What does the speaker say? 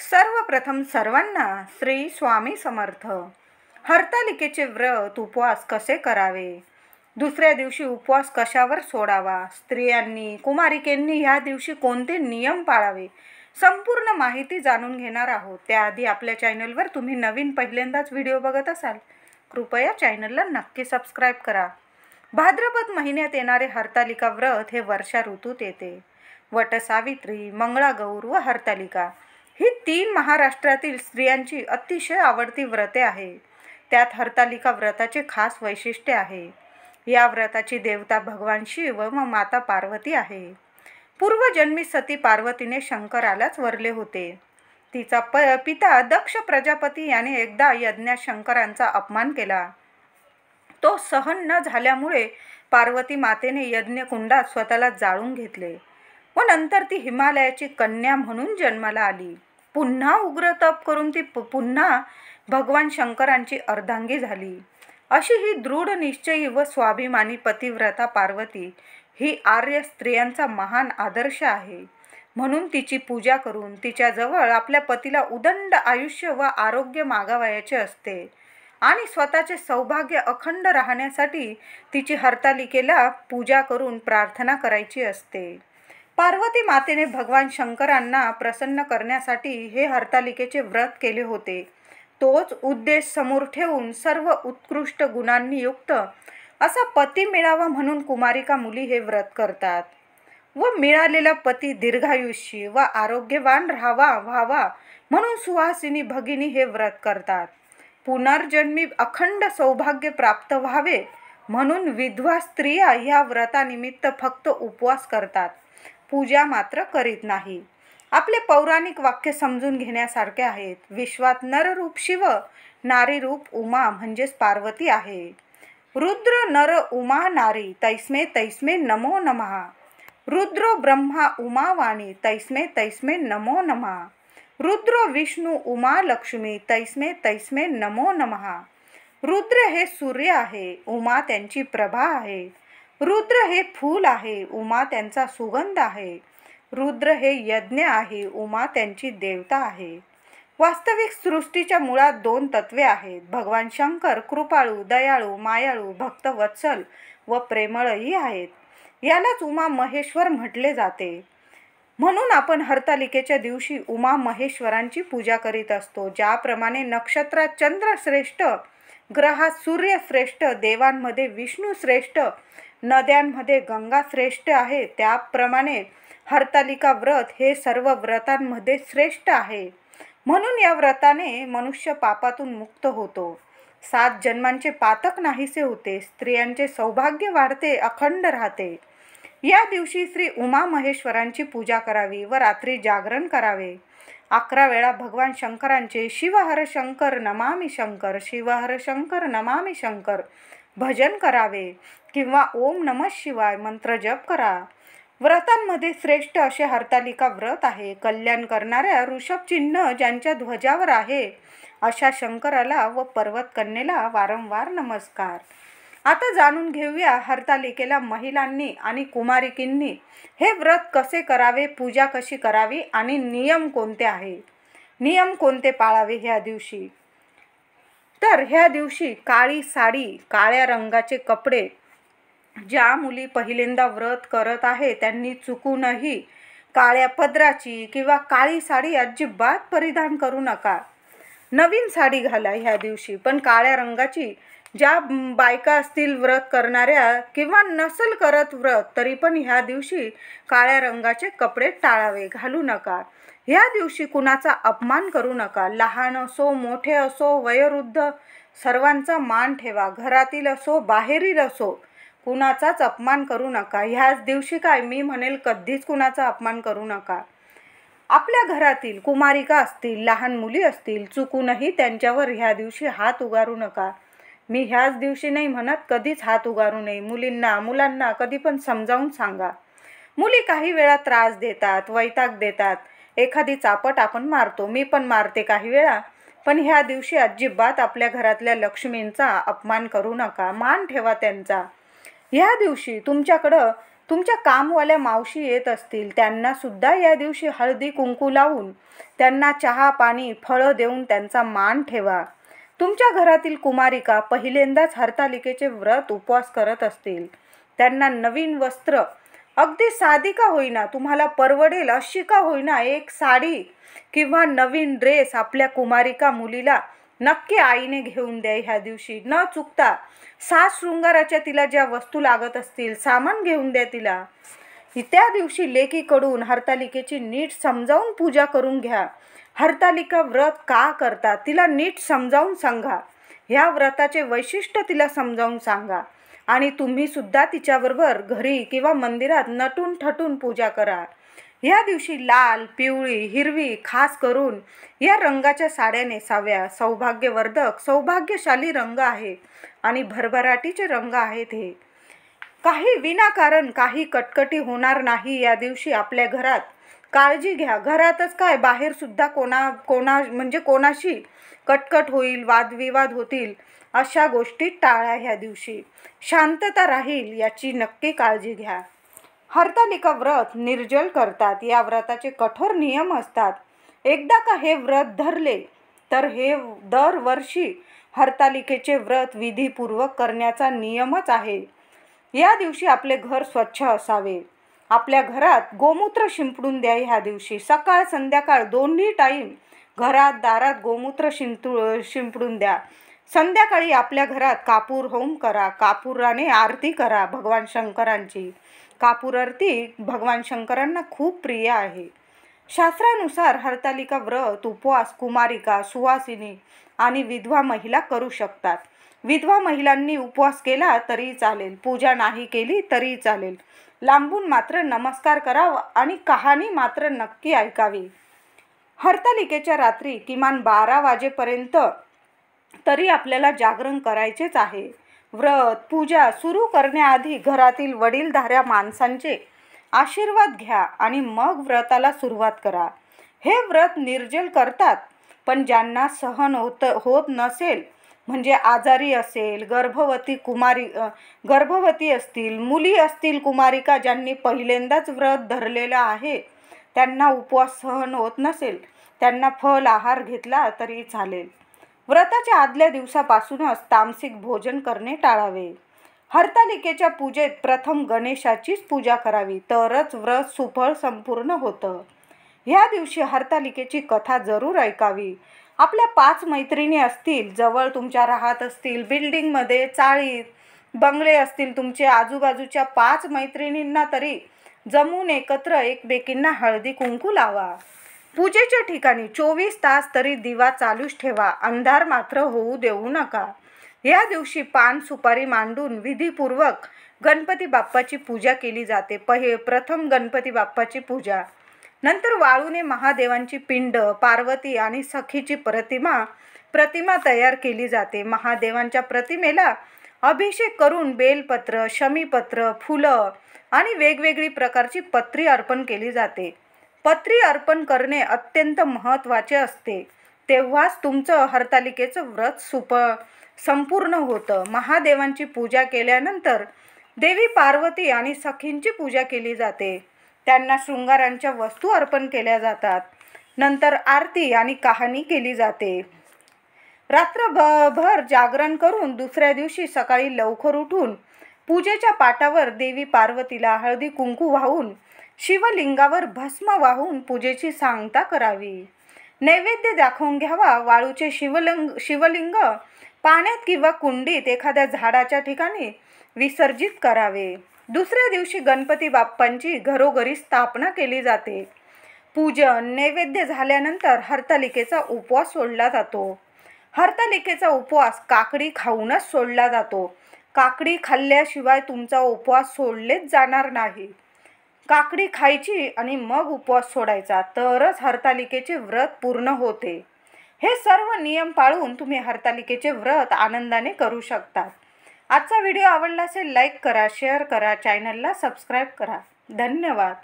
सर्वप्रथम सर्वांना श्री स्वामी समर्थ. हरतालिकेचे व्रत उपवास कसे करावे, दुसऱ्या दिवशी उपवास कशावर सोडावा, स्त्रियांनी कुमारिकेंनी ह्या दिवशी कोणते नियम पाळावे, संपूर्ण माहिती जाणून घेणार आहोत. त्याआधी आपल्या चॅनलवर तुम्ही नवीन पहिल्यांदाच व्हिडिओ बघत असाल, कृपया चॅनलला नक्की सबस्क्राईब करा. भाद्रपद महिन्यात येणारे हरतालिका व्रत हे वर्षा ऋतूत येते. वटसावित्री, मंगळागौर व हरतालिका ही 3 महाराष्ट्रातील स्त्रियांची अतिशय आवडती व्रते आहे. त्यात हरतालिका व्रताचे खास वैशिष्ट्य आहे. या व्रताची देवता भगवान शिव व माता पार्वती आहे. पूर्वजन्मी सती पार्वतीने शंकरालाच वरले होते. तिचा पिता दक्ष प्रजापती याने एकदा यज्ञात शंकरांचा अपमान केला. तो सहन न झाल्यामुळे पार्वती मातेने यज्ञकुंडात स्वतःला जाळून घेतले व नंतर ती हिमालयाची कन्या म्हणून जन्माला आली. पुन्हा उग्र तप करून ती पुन्हा भगवान शंकरांची अर्धांगी झाली. अशी ही दृढ निश्चयी व स्वाभिमानी पतिव्रता पार्वती ही आर्य स्त्रियांचा महान आदर्श आहे. म्हणून तिची पूजा करून तिच्याजवळ आपल्या पतीला उदंड आयुष्य व आरोग्य मागावयाचे असते आणि स्वतःचे सौभाग्य अखंड राहण्यासाठी तिची हरतालिकेला पूजा करून प्रार्थना करायची असते. पार्वती मातेने भगवान शंकरांना प्रसन्न करण्यासाठी हे हरतालिकेचे व्रत केले होते. तोच उद्देश समोर ठेवून सर्व उत्कृष्ट गुणांनी युक्त असा पती मिळावा म्हणून कुमारिका मुली हे व्रत करतात व मिळालेला पती दीर्घायुष्यी व आरोग्यवान व्हावा म्हणून सुहासिनी भगिनी हे व्रत करतात. पुनर्जन्मी अखंड सौभाग्य प्राप्त व्हावे म्हणून विधवा स्त्रिया ह्या व्रतानिमित्त फक्त उपवास करतात, पूजा मात्र करीत नाही. आपले पौराणिक वाक्य समजून घेण्यासारखे आहेत. विश्वात नररूप शिव, नारी रूप उमा म्हणजेच पार्वती आहे. रुद्र नर उमा नारी, तैस्मे तैस्मे नमो नमः. रुद्रो ब्रह्मा उमा वाणी, तैस्मे तैस्मे नमो नमः. रुद्र विष्णू उमा लक्ष्मी, तैस्मे तैस्मे नमो नमः. रुद्र हे सूर्य आहे, उमा त्यांची प्रभा आहे. रुद्र हे फूल आहे, उमा त्यांचा सुगंध आहे. रुद्र हे यज्ञ आहे, उमा त्यांची देवता आहे. वास्तविक सृष्टीच्या मुळात 2 तत्वे आहेत. भगवान शंकर कृपाळू, दयाळू, मायाळू, भक्तवत्सल व प्रेमळही आहेत. यालाच उमा महेश्वर म्हटले जाते. म्हणून आपण हरतालिकेच्या दिवशी उमा महेश्वरांची पूजा करीत असतो. ज्याप्रमाणे नक्षत्रात चंद्र श्रेष्ठ, ग्रहात सूर्य श्रेष्ठ, देवांमध्ये विष्णू श्रेष्ठ, नद्यांमध्ये गंगा श्रेष्ठ आहे, त्याप्रमाणे हरतालिका व्रत हे सर्व व्रतांमध्ये श्रेष्ठ आहे. म्हणून या व्रताने मनुष्य पापातून मुक्त होतो. 7 जन्मांचे पातक नाहीसे होते. स्त्रियांचे सौभाग्य वाढते, अखंड राहते. या दिवशी श्री उमा महेश्वरांची पूजा करावी व रात्री जागरण करावे. 11 वेळा भगवान शंकरांचे शिव हर शंकर नमामि शंकर, शिव हर शंकर नमामि शंकर भजन करावे किंवा ओम नमः शिवाय मंत्र जप करा. व्रतांमध्ये श्रेष्ठ असे हरतालिका व्रत आहे. कल्याण करणाऱ्या ऋषभ चिन्ह ज्यांच्या ध्वजावर आहे अशा शंकराला व पर्वत कन्येला वारंवार नमस्कार. आता जाणून घेऊया हरतालिकेला महिलांनी आणि कुमारिकींनी हे व्रत कसे करावे, पूजा कशी करावी आणि नियम कोणते आहे, नियम कोणते पाळावे ह्या दिवशी. तर ह्या दिवशी काळी साडी, काळ्या रंगाचे कपडे, ज्या मुली पहिल्यांदा व्रत करत आहे त्यांनी चुकूनही काळ्या पदराची किंवा काळी साडी अजिबात परिधान करू नका. नवीन साडी घाला ह्या दिवशी, पण काळ्या रंगाची. ज्या बायका असतील व्रत करणाऱ्या किंवा नसल करत व्रत तरी पण ह्या दिवशी काळ्या रंगाचे कपडे टाळावे, घालू नका. ह्या दिवशी कुणाचा अपमान करू नका. लहान असो, मोठे असो, वयोवृद्ध सर्वांचा मान ठेवा. घरातील असो, बाहेरील असो, कुणाचाच अपमान करू नका. ह्याच दिवशी काय मी म्हणेल कधीच कुणाचा अपमान करू नका. आपल्या घरातील कुमारिका असतील, लहान मुली असतील, चुकूनही त्यांच्यावर ह्या दिवशी हात उगारू नका. मी ह्याच दिवशी नाही म्हणत, कधीच हात उगारू नये. मुलांना कधी पण समजावून सांगा. मुली काही वेळा त्रास देतात, वैताग देतात. एखादी चापट आपण मारतो, मी पण मारते काही वेळा. पण ह्या दिवशी अजिबात आपल्या घरातल्या लक्ष्मींचा अपमान करू नका, मान ठेवा त्यांचा. ह्या दिवशी तुमच्याकडं तुमच्या कामवाल्या मावशी येत असतील त्यांना सुद्धा या दिवशी हळदी कुंकू लावून त्यांना चहा पाणी फळं देऊन त्यांचा मान ठेवा. तुमच्या घरातील कुमारिका पहिल्यांदाच हरतालिकेचे व्रत उपवास करत असतील त्यांना नवीन वस्त्र, अगदी साधी का होईना, तुम्हाला परवडेल अशी का होईना, एक साडी किंवा नवीन ड्रेस आपल्या कुमारिका मुलीला नक्की आईने घेऊन द्या. ह्या दिवशी न चुकता साज शृंगाराच्या तिला ज्या वस्तू लागत असतील सामान घेऊन द्या तिला. त्या दिवशी लेकीकडून हरतालिकेची नीट समजावून पूजा करून घ्या. हरतालिका व्रत का करतात तिला नीट समजावून सांगा. ह्या व्रताचे वैशिष्ट्य तिला समजावून सांगा आणि तुम्ही सुद्धा तिच्याबरोबर घरी किंवा मंदिरात नटून ठटून पूजा करा. या दिवशी लाल, पिवळी, हिरवी खास करून या रंगाच्या साड्या नेसाव्या. सौभाग्यवर्धक, सौभाग्यशाली रंग आहे आणि भरभराटीचे रंग आहेत. हे काही विनाकारण काही कटकटी होणार नाही. या दिवशी आपल्या घरात काळजी घ्या. घरातच काय बाहेर सुद्धा कोणाशी कटकट होईल, वादविवाद होतील, अशा गोष्टी टाळा. ह्या दिवशी शांतता राहील याची नक्की काळजी घ्या. हरतालिका व्रत निर्जल करतात. या व्रताचे कठोर नियम असतात. एकदा का हे व्रत धरले तर हे दरवर्षी हरतालिकेचे व्रत विधीपूर्वक करण्याचा नियमच आहे. या दिवशी आपले घर स्वच्छ असावे. आपल्या घरात गोमूत्र शिंपडून द्या. ह्या दिवशी सकाळ संध्याकाळ दोन्ही टाईम घरात दारात गोमूत्र शिंपडून द्या. संध्याकाळी आपल्या घरात कापूर होम करा. कापुराने आरती करा भगवान शंकरांची. कापूर आरती भगवान शंकरांना खूप प्रिय आहे. शास्त्रानुसार हरतालिका व्रत उपवास कुमारिका, सुवासिनी आणि विधवा महिला करू शकतात. विधवा महिलांनी उपवास केला तरी चालेल, पूजा नाही केली तरी चालेल. लांबून मात्र नमस्कार करावा आणि कहाणी मात्र नक्की ऐकावी. हरतालिकेच्या रात्री किमान 12 वाजेपर्यंत तरी आपल्याला जागरण करायचेच आहे. व्रत पूजा सुरू करण्याआधी घरातील वडीलधाऱ्या माणसांचे आशीर्वाद घ्या आणि मग व्रताला सुरुवात करा. हे व्रत निर्जल करतात, पण ज्यांना सहन होत नसेल, म्हणजे आजारी असेल, गर्भवती असतील, मुली असतील, कुमारिका ज्यांनी पहिल्यांदाच व्रत धरलेलं आहे, त्यांना उपवास सहन होत नसेल, त्यांना फल आहार घेतला तरी चालेल. व्रताच्या आदल्या दिवसापासूनच तामसिक भोजन करणे टाळावे. हरतालिकेच्या पूजेत प्रथम गणेशाचीच पूजा करावी, तरच व्रत सुफळ संपूर्ण होतं. ह्या दिवशी हरतालिकेची कथा जरूर ऐकावी. आपल्या 5 मैत्रिणी असतील, जवळ तुमच्या राहत असतील, बिल्डिंगमध्ये, चाळीत, बंगले असतील तुमचे, आजूबाजूच्या 5 मैत्रिणींना तरी जमून एकत्र एकमेकींना हळदी कुंकू लावा. पूजेच्या ठिकाणी 24 तास तरी दिवा चालूच ठेवा. अंधार मात्र होऊ देऊ नका. या दिवशी पान सुपारी मांडून विधीपूर्वक गणपती बाप्पाची पूजा केली जाते. प्रथम गणपती बाप्पाची पूजा, नंतर वाळूने महादेवांची पिंड, पार्वती आणि सखीची प्रतिमा तयार केली जाते. महादेवांच्या प्रतिमेला अभिषेक करून बेलपत्र, शमीपत्र, फुलं आणि वेगवेगळी प्रकारची पत्री अर्पण केली जाते. पत्री अर्पण करणे अत्यंत महत्त्वाचे असते. तेव्हाच तुमचं हरतालिकेचं व्रत संपूर्ण होतं. महादेवांची पूजा केल्यानंतर देवी पार्वती आणि सखींची पूजा केली जाते. त्यांना शृंगारांच्या वस्तू अर्पण केल्या जातात. नंतर आरती आणि कहाणी केली जाते. रात्रभर जागरण करून दुसऱ्या दिवशी सकाळी लवकर उठून पूजेच्या पाटावर देवी पार्वतीला हळदी कुंकू वाहून शिवलिंगावर भस्म वाहून पूजेची सांगता करावी. नैवेद्य दाखवून घ्यावा. वाळूचे शिवलिंग पाण्यात किंवा कुंडीत एखाद्या झाडाच्या ठिकाणी विसर्जित करावे. दुसऱ्या दिवशी गणपती बाप्पांची घरोघरी स्थापना केली जाते. पूजन नैवेद्य झाल्यानंतर हरतालिकेचा उपवास सोडला जातो. हरतालिकेचा उपवास काकडी खाऊनच सोडला जातो. काकडी खाल्ल्याशिवाय तुमचा उपवास सोडलेच जाणार नाही. काकडी खायची आणि मग उपवास सोडायचा, तरच हरतालिकेचे व्रत पूर्ण होते. हे सर्व नियम पाळून तुम्ही हरतालिकेचे व्रत आनंदाने करू शकता. आजचा व्हिडिओ आवडला असेल लाईक करा, शेअर करा, चॅनलला सबस्क्राईब करा. धन्यवाद.